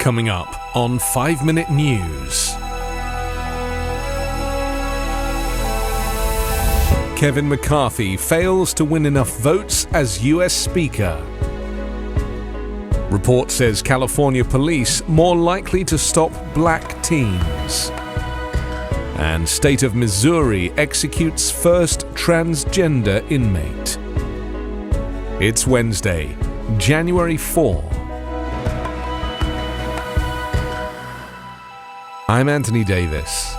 Coming up on 5 Minute News. Kevin McCarthy fails to win enough votes as US Speaker. Report says California police more likely to stop black teens. And state of Missouri executes first transgender inmate. It's Wednesday, January 4. I'm Anthony Davis.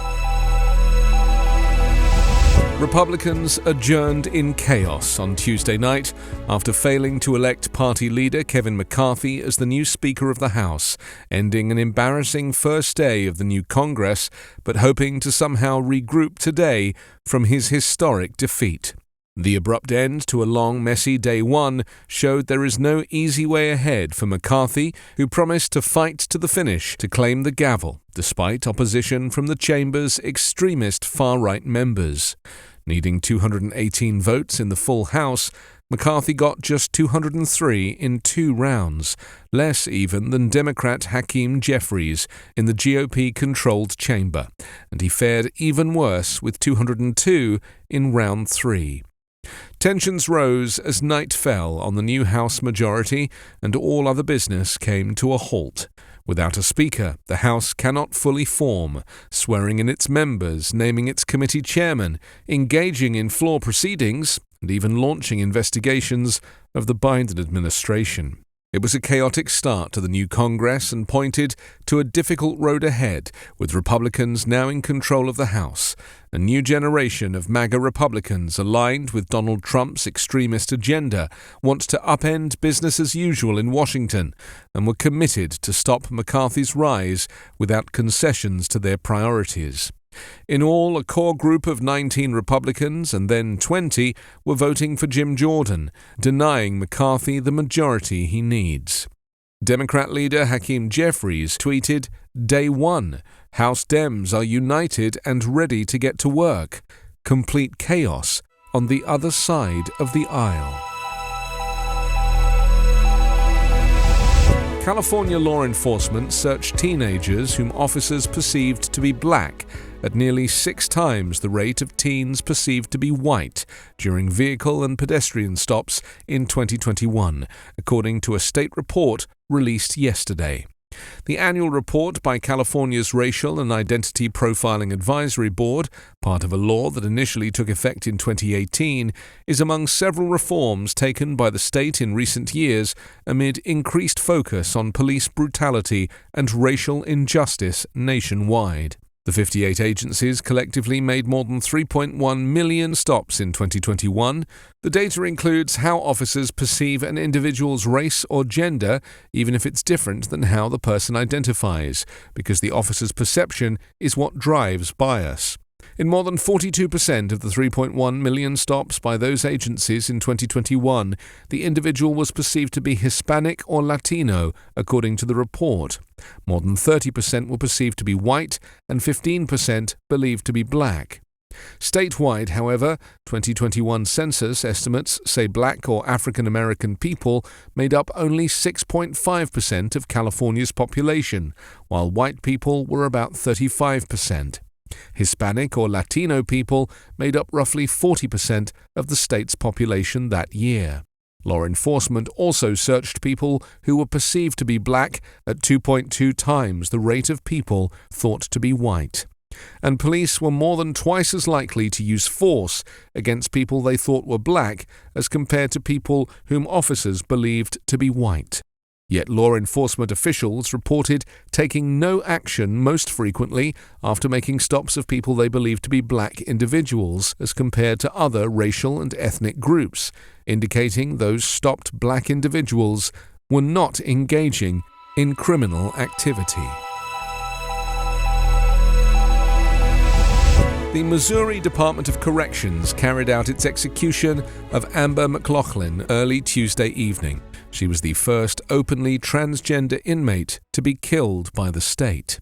Republicans adjourned in chaos on Tuesday night after failing to elect party leader Kevin McCarthy as the new Speaker of the House, ending an embarrassing first day of the new Congress, but hoping to somehow regroup today from his historic defeat. The abrupt end to a long, messy day one showed there is no easy way ahead for McCarthy, who promised to fight to the finish to claim the gavel, despite opposition from the chamber's extremist far-right members. Needing 218 votes in the full House, McCarthy got just 203 in 2 rounds, less even than Democrat Hakeem Jeffries in the GOP-controlled chamber, and he fared even worse with 202 in round 3. Tensions rose as night fell on the new House majority and all other business came to a halt. Without a speaker, the House cannot fully form, swearing in its members, naming its committee chairman, engaging in floor proceedings, and even launching investigations of the Biden administration. It was a chaotic start to the new Congress and pointed to a difficult road ahead, with Republicans now in control of the House. A new generation of MAGA Republicans aligned with Donald Trump's extremist agenda want to upend business as usual in Washington and were committed to stop McCarthy's rise without concessions to their priorities. In all, a core group of 19 Republicans and then 20 were voting for Jim Jordan, denying McCarthy the majority he needs. Democrat leader Hakeem Jeffries tweeted, "Day 1, House Dems are united and ready to get to work. Complete chaos on the other side of the aisle." California law enforcement searched teenagers whom officers perceived to be black at nearly 6 times the rate of teens perceived to be white during vehicle and pedestrian stops in 2021, according to a state report released yesterday. The annual report by California's Racial and Identity Profiling Advisory Board, part of a law that initially took effect in 2018, is among several reforms taken by the state in recent years amid increased focus on police brutality and racial injustice nationwide. The 58 agencies collectively made more than 3.1 million stops in 2021. The data includes how officers perceive an individual's race or gender, even if it's different than how the person identifies, because the officer's perception is what drives bias. In more than 42% of the 3.1 million stops by those agencies in 2021, the individual was perceived to be Hispanic or Latino, according to the report. More than 30% were perceived to be white and 15% believed to be black. Statewide, however, 2021 census estimates say black or African American people made up only 6.5% of California's population, while white people were about 35%. Hispanic or Latino people made up roughly 40% of the state's population that year. Law enforcement also searched people who were perceived to be black at 2.2 times the rate of people thought to be white. And police were more than twice as likely to use force against people they thought were black as compared to people whom officers believed to be white. Yet law enforcement officials reported taking no action most frequently after making stops of people they believed to be black individuals as compared to other racial and ethnic groups, indicating those stopped black individuals were not engaging in criminal activity. The Missouri Department of Corrections carried out its execution of Amber McLaughlin early Tuesday evening. She was the first openly transgender inmate to be killed by the state.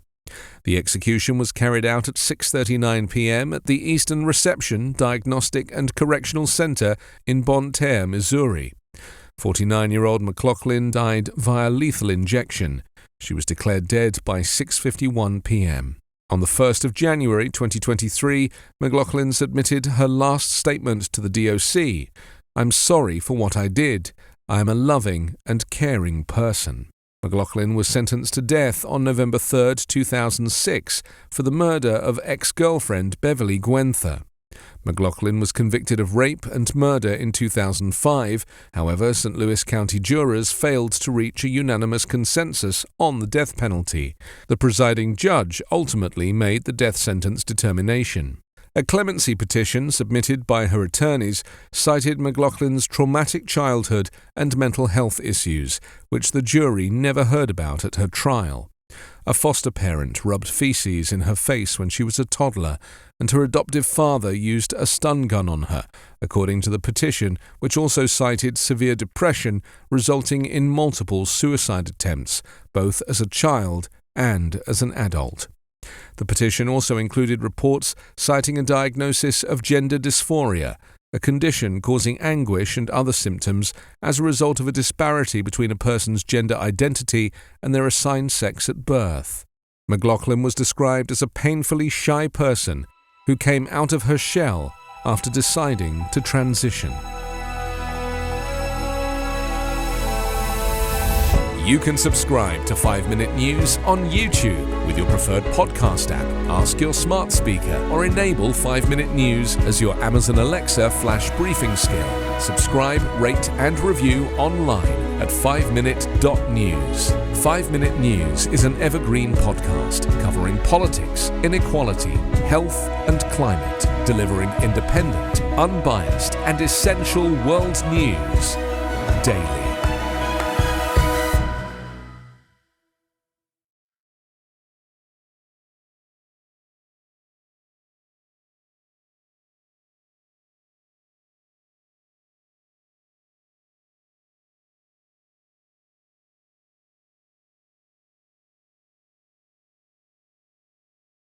The execution was carried out at 6:39 p.m. at the Eastern Reception Diagnostic and Correctional Center in Bonne Terre, Missouri. 49-year-old McLaughlin died via lethal injection. She was declared dead by 6:51 p.m. On the 1st of January 2023, McLaughlin submitted her last statement to the DOC. "I'm sorry for what I did. I am a loving and caring person." McLaughlin was sentenced to death on November 3, 2006, for the murder of ex-girlfriend Beverly Gwenther. McLaughlin was convicted of rape and murder in 2005. However, St. Louis County jurors failed to reach a unanimous consensus on the death penalty. The presiding judge ultimately made the death sentence determination. A clemency petition submitted by her attorneys cited McLaughlin's traumatic childhood and mental health issues, which the jury never heard about at her trial. A foster parent rubbed feces in her face when she was a toddler, and her adoptive father used a stun gun on her, according to the petition, which also cited severe depression resulting in multiple suicide attempts, both as a child and as an adult. The petition also included reports citing a diagnosis of gender dysphoria, a condition causing anguish and other symptoms as a result of a disparity between a person's gender identity and their assigned sex at birth. McLaughlin was described as a painfully shy person who came out of her shell after deciding to transition. You can subscribe to 5 Minute News on YouTube with your preferred podcast app. Ask your smart speaker or enable 5 Minute News as your Amazon Alexa flash briefing skill. Subscribe, rate and review online at 5minute.news. 5 Minute News is an Evergreen podcast covering politics, inequality, health and climate, delivering independent, unbiased and essential world news daily.